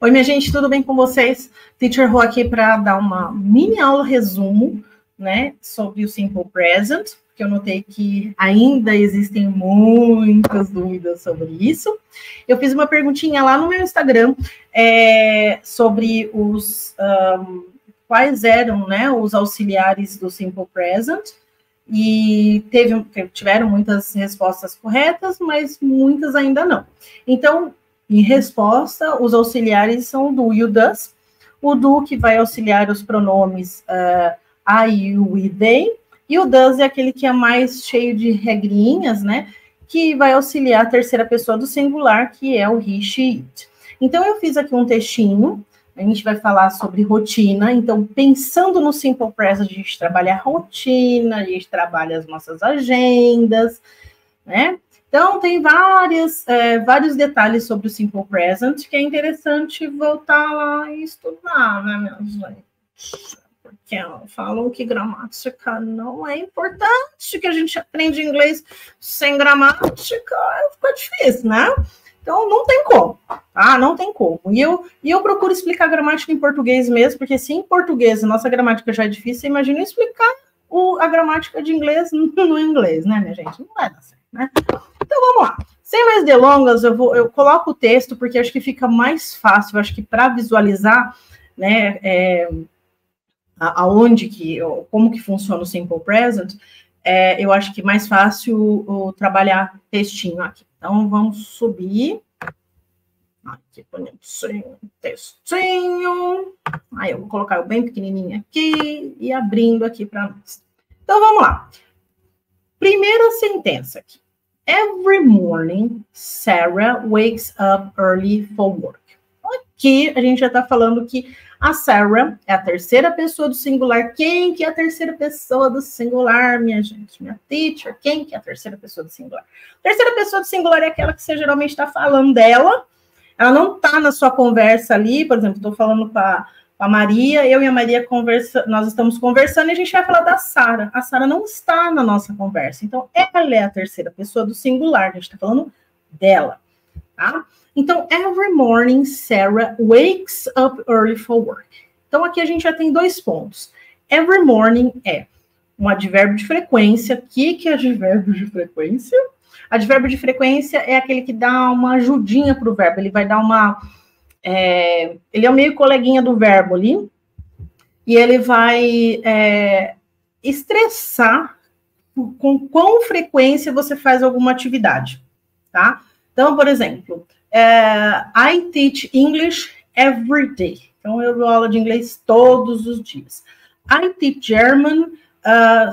Oi, minha gente, tudo bem com vocês? Teacher Rô aqui para dar uma mini aula resumo, né, sobre o Simple Present, porque eu notei que ainda existem muitas dúvidas sobre isso. Eu fiz uma perguntinha lá no meu Instagram sobre os quais eram, né, os auxiliares do Simple Present, e tiveram muitas respostas corretas, mas muitas ainda não. Então, em resposta, os auxiliares são o do e o does. O do que vai auxiliar os pronomes I, you e they. E o does é aquele que é mais cheio de regrinhas, né? Que vai auxiliar a terceira pessoa do singular, que é o he, she, it. Então, eu fiz aqui um textinho. A gente vai falar sobre rotina. Então, pensando no Simple Present, a gente trabalha a rotina, a gente trabalha as nossas agendas, né? Então, tem vários detalhes sobre o Simple Present que é interessante voltar lá e estudar, né, minha gente? Porque falam que gramática não é importante, que a gente aprende inglês sem gramática, fica difícil, né? Então, não tem como, tá? Não tem como. E eu procuro explicar gramática em português mesmo, porque se em português a nossa gramática já é difícil, imagina explicar a gramática de inglês no inglês, né, minha gente? Não vai dar certo, né? Então, vamos lá. Sem mais delongas, eu coloco o texto, porque acho que fica mais fácil, acho que para visualizar, né, como que funciona o Simple Present, eu acho que mais fácil trabalhar textinho aqui. Então, vamos subir. Aqui, bonitinho, textinho. Aí, eu vou colocar bem pequenininho aqui e abrindo aqui para nós. Então, vamos lá. Primeira sentença aqui. Every morning, Sarah wakes up early for work. Aqui, a gente já está falando que a Sarah é a terceira pessoa do singular. Quem que é a terceira pessoa do singular, minha gente? Minha teacher, quem que é a terceira pessoa do singular? A terceira pessoa do singular é aquela que você geralmente está falando dela. Ela não está na sua conversa ali, por exemplo, estou falando para a Maria, eu e a Maria nós estamos conversando e a gente vai falar da Sara. A Sara não está na nossa conversa. Então, ela é a terceira pessoa do singular. A gente está falando dela, tá? Então, every morning, Sarah wakes up early for work. Então, aqui a gente já tem 2 pontos. Every morning é um advérbio de frequência. O que é advérbio de frequência? Advérbio de frequência é aquele que dá uma ajudinha para o verbo. Ele vai dar uma... ele é o meio coleguinha do verbo ali. E ele vai estressar com quão frequência você faz alguma atividade, tá? Então, por exemplo... I teach English every day. Então, eu dou aula de inglês todos os dias. I teach German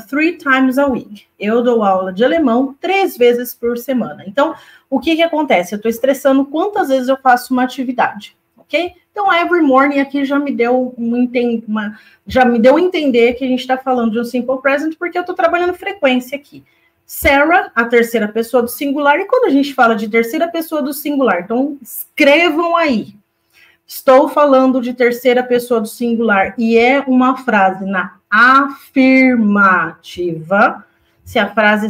3 times a week. Eu dou aula de alemão 3 vezes por semana. Então, o que acontece? Eu estou estressando quantas vezes eu faço uma atividade, ok? Então, every morning aqui já me deu a entender que a gente está falando de um simple present, porque eu estou trabalhando frequência aqui. Sarah, a terceira pessoa do singular, e quando a gente fala de terceira pessoa do singular, então escrevam aí. Estou falando de terceira pessoa do singular, e é uma frase na afirmativa. Se a frase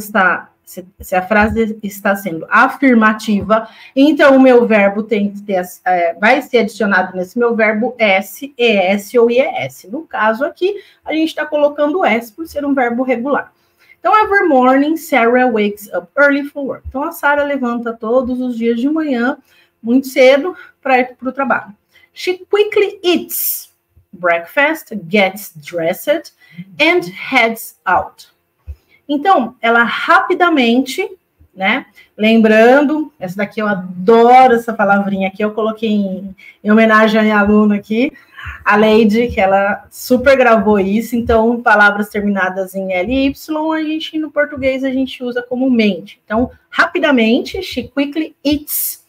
está sendo afirmativa, então o meu verbo tem que ter, vai ser adicionado nesse meu verbo S, ES ou IES. No caso aqui, a gente está colocando S por ser um verbo regular. Então, every morning, Sarah wakes up early for work. Então, a Sarah levanta todos os dias de manhã, muito cedo, para ir para o trabalho. She quickly eats breakfast, gets dressed, and heads out. Então, ela rapidamente, né? Lembrando, essa daqui eu adoro essa palavrinha aqui, eu coloquei em homenagem à minha aluna aqui, a Lady, que ela super gravou isso, então palavras terminadas em LY, no português a gente usa comumente. Então, rapidamente, she quickly eats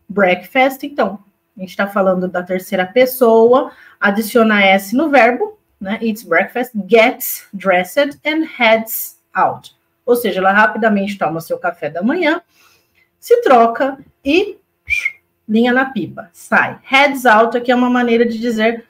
breakfast. Então, a gente está falando da terceira pessoa, adiciona S no verbo, né? Eats breakfast, gets dressed and heads out. Ou seja, ela rapidamente toma seu café da manhã, se troca e linha na pipa, sai. Heads out aqui é uma maneira de dizer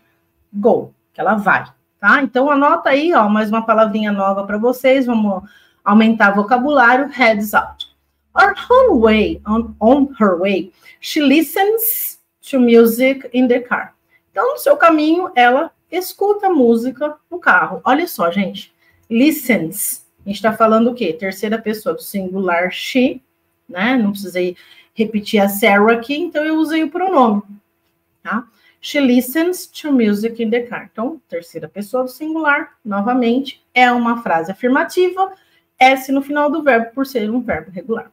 go, que ela vai, tá? Então, anota aí, ó, mais uma palavrinha nova para vocês, vamos aumentar vocabulário, heads out. On her way, she listens to music in the car. Então, no seu caminho, ela escuta música no carro. Olha só, gente. Listens. A gente está falando o quê? Terceira pessoa do singular she, né? Não precisei repetir a Sarah aqui, então eu usei o pronome, tá? She listens to music in the car. Então, terceira pessoa do singular, novamente, é uma frase afirmativa, S no final do verbo, por ser um verbo regular.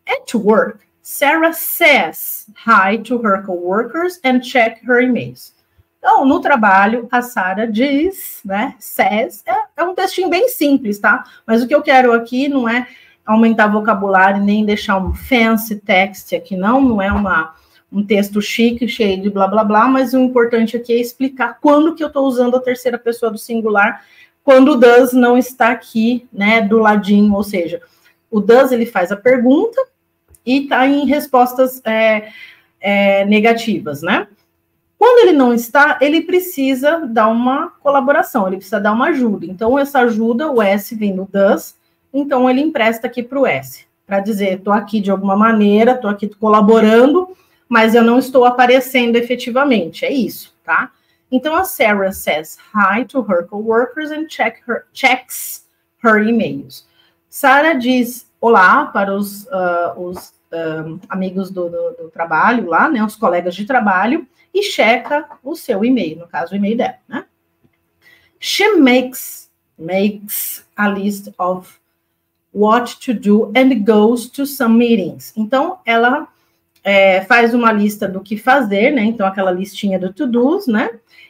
At work, Sarah says hi to her coworkers and check her emails. Então, no trabalho, a Sarah diz, né, says, é um textinho bem simples, tá? Mas o que eu quero aqui não é aumentar vocabulário, nem deixar um fancy text aqui, não é um texto chique, cheio de blá, blá, blá, mas o importante aqui é explicar quando que eu estou usando a terceira pessoa do singular, quando o does não está aqui, né, do ladinho, ou seja, o does, ele faz a pergunta e está em respostas negativas, né? Quando ele não está, ele precisa dar uma colaboração, ele precisa dar uma ajuda. Então, essa ajuda, o S vem no does, então ele empresta aqui para o S, para dizer, estou aqui de alguma maneira, estou aqui colaborando, mas eu não estou aparecendo efetivamente, é isso, tá? Então, a Sarah says hi to her coworkers and checks her emails. Sarah diz olá para os amigos do trabalho lá, né, os colegas de trabalho, e checa o seu e-mail, no caso, o e-mail dela, né? She makes a list of what to do and goes to some meetings. Então, ela faz uma lista do que fazer, né? Então, aquela listinha do to-dos, né?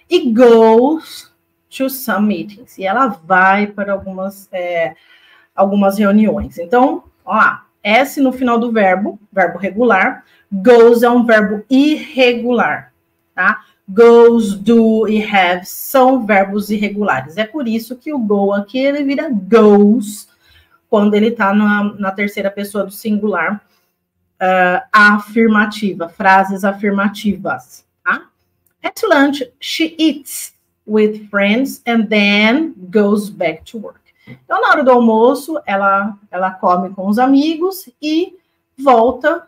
E goes to some meetings. E ela vai para algumas reuniões. Então, ó lá, S no final do verbo regular. Goes é um verbo irregular, tá? Goes, do e have são verbos irregulares. É por isso que o go aqui, ele vira goes, quando ele está na terceira pessoa do singular afirmativa, frases afirmativas, tá? At lunch, she eats with friends and then goes back to work. Então, na hora do almoço, ela come com os amigos e volta,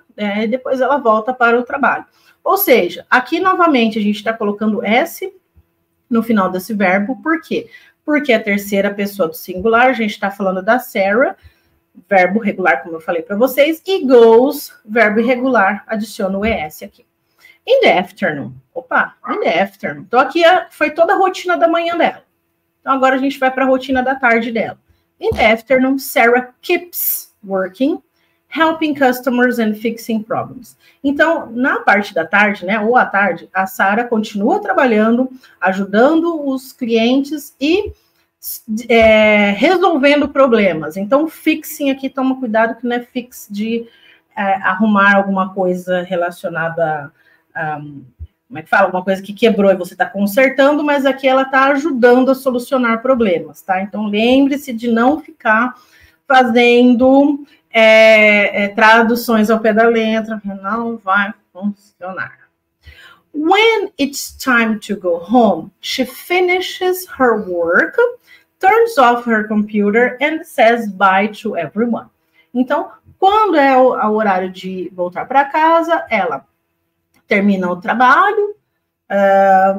depois ela volta para o trabalho. Ou seja, aqui novamente a gente está colocando S no final desse verbo, por quê? Porque a terceira pessoa do singular, a gente está falando da Sarah, verbo regular, como eu falei para vocês, e goes, verbo irregular, adiciono o ES aqui. In the afternoon, in the afternoon. Então aqui foi toda a rotina da manhã dela. Então agora a gente vai para a rotina da tarde dela. In the afternoon, Sarah keeps working, helping customers and fixing problems. Então, na parte da tarde, né, ou à tarde, a Sarah continua trabalhando, ajudando os clientes e resolvendo problemas. Então, fixing aqui, toma cuidado que não é fix de arrumar alguma coisa relacionada a, como é que fala? Alguma coisa que quebrou e você está consertando, mas aqui ela está ajudando a solucionar problemas, tá? Então, lembre-se de não ficar fazendo traduções ao pé da letra, não vai funcionar. When it's time to go home, she finishes her work, turns off her computer and says bye to everyone. Então, quando é o horário de voltar para casa, ela termina o trabalho,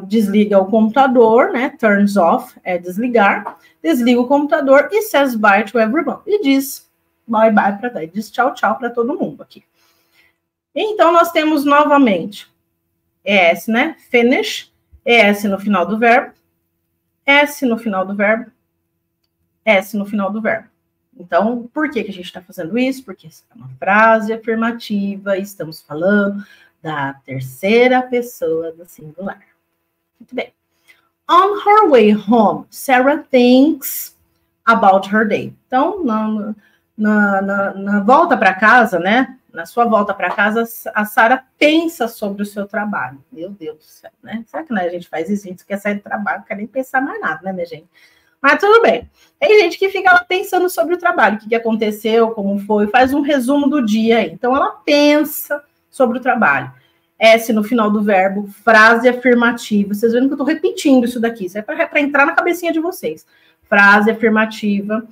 desliga o computador, né? Turns off é desligar, desliga o computador e says bye to everyone. E diz bye bye para diz tchau tchau para todo mundo aqui. Então, nós temos novamente ES, né? Finish, ES no final do verbo, S no final do verbo, S no final do verbo. Então, por que a gente está fazendo isso? Porque essa é uma frase afirmativa, estamos falando da terceira pessoa do singular. Muito bem. On her way home, Sarah thinks about her day. Então, na volta para casa, né? Na sua volta para casa, a Sarah pensa sobre o seu trabalho. Meu Deus do céu, né? Será que a gente faz isso? A gente quer sair do trabalho, não quer nem pensar mais nada, né, minha gente? Mas tudo bem. Tem gente que fica lá pensando sobre o trabalho, o que aconteceu, como foi, faz um resumo do dia aí. Então, ela pensa sobre o trabalho. S no final do verbo, frase afirmativa. Vocês viram que eu estou repetindo isso daqui. Isso é para entrar na cabecinha de vocês. Frase afirmativa,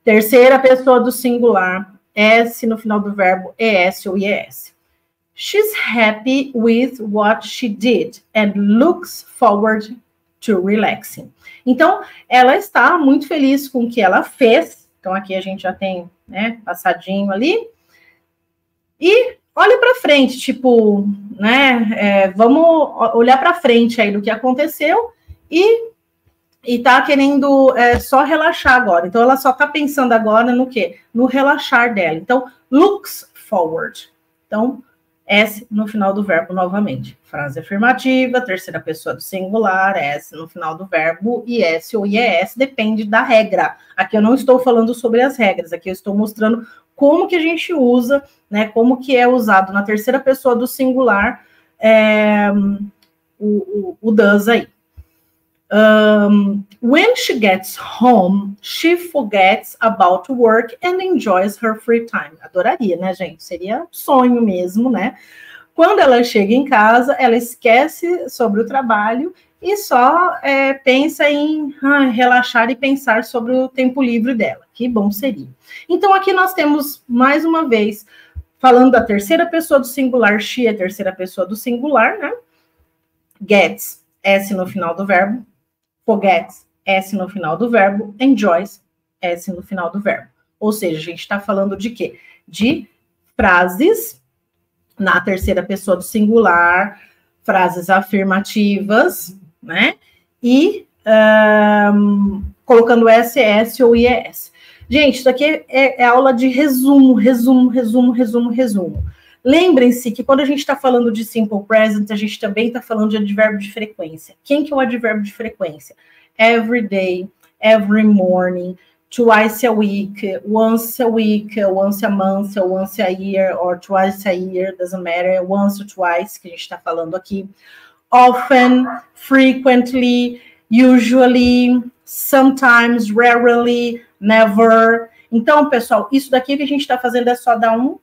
terceira pessoa do singular, S no final do verbo, ES ou IES. She's happy with what she did and looks forward to relaxing. Então, ela está muito feliz com o que ela fez. Então, aqui a gente já tem, né, passadinho ali. E olha para frente, tipo, né, vamos olhar para frente aí do que aconteceu e tá querendo só relaxar agora. Então, ela só tá pensando agora no quê? No relaxar dela. Então, looks forward. Então, S no final do verbo novamente. Frase afirmativa, terceira pessoa do singular, S no final do verbo, IS ou IES, depende da regra. Aqui eu não estou falando sobre as regras, aqui eu estou mostrando como que a gente usa, né, como que é usado na terceira pessoa do singular o does aí. When she gets home, she forgets about work and enjoys her free time. Adoraria, né, gente? Seria sonho mesmo, né? Quando ela chega em casa, ela esquece sobre o trabalho e só pensa em relaxar e pensar sobre o tempo livre dela. Que bom seria. Então, aqui nós temos, mais uma vez, falando da terceira pessoa do singular, she é a terceira pessoa do singular, né? Gets, S no final do verbo. Forgets, S no final do verbo. Enjoys, S no final do verbo. Ou seja, a gente está falando de quê? De frases na terceira pessoa do singular, frases afirmativas, né? E colocando SS ou IES. Gente, isso aqui é aula de resumo. Lembrem-se que quando a gente está falando de simple present, a gente também está falando de advérbio de frequência. Quem que é o advérbio de frequência? Every day, every morning, twice a week, once a month, or once a year, or twice a year, doesn't matter, once or twice, que a gente está falando aqui. Often, frequently, usually, sometimes, rarely, never. Então, pessoal, isso daqui que a gente está fazendo é só dar um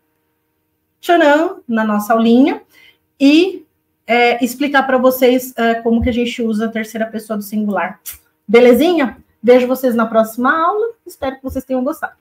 tcharam na nossa aulinha e explicar para vocês como que a gente usa a terceira pessoa do singular. Belezinha? Vejo vocês na próxima aula. Espero que vocês tenham gostado.